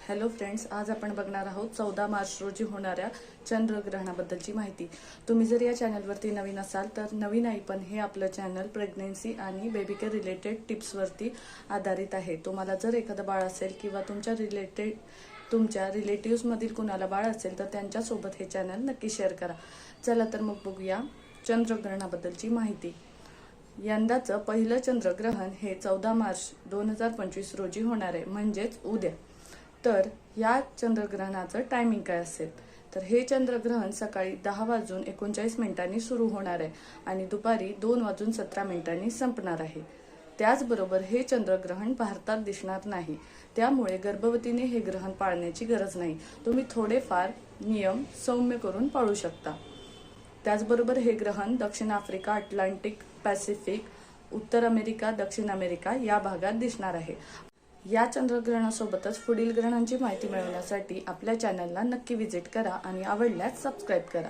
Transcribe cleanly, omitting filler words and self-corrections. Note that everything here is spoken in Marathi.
हॅलो फ्रेंड्स, आज आपण बघणार आहोत 14 मार्च रोजी होणाऱ्या चंद्रग्रहणाबद्दलची माहिती। तुम्ही जर या चॅनलवरती नवीन असाल तर नवीन आहे, पण हे आपलं चॅनल प्रेग्नन्सी आणि बेबी केअर रिलेटेड टिप्सवरती आधारित आहे। तुम्हाला जर एखादं बाळ असेल किंवा तुमच्या रिलेटिव्स मधील कुणाला बाळ असेल तर त्यांच्यासोबत हे चॅनल नक्की शेअर करा। चला तर मग बघूया चंद्रग्रहणाबद्दलची माहिती। यंदाचं पहिलं चंद्रग्रहण हे 14 मार्च 2025 रोजी होणार आहे, म्हणजेच उद्या। तर या चंद्रग्रहणाचं टायमिंग काय असेल तर हे चंद्रग्रहण सकाळी 10:39 सुरू होणार आहे आणि दुपारी 2:17 संपणार आहे। त्याचबरोबर हे चंद्रग्रहण भारतात दिसणार नाही, त्यामुळे गर्भवतीने हे ग्रहण पाळण्याची गरज नाही। तुम्ही थोडेफार नियम सौम्य करून पाळू शकता। त्याचबरोबर हे ग्रहण दक्षिण आफ्रिका, अटलांटिक, पॅसिफिक, उत्तर अमेरिका, दक्षिण अमेरिका या भागात दिसणार आहे। या चंद्रग्रहणासोबतच पुढील ग्रहणांची माहिती मिळवण्यासाठी आपल्या चॅनलला नक्की व्हिजिट करा आणि आवडल्यास सबस्क्राइब करा।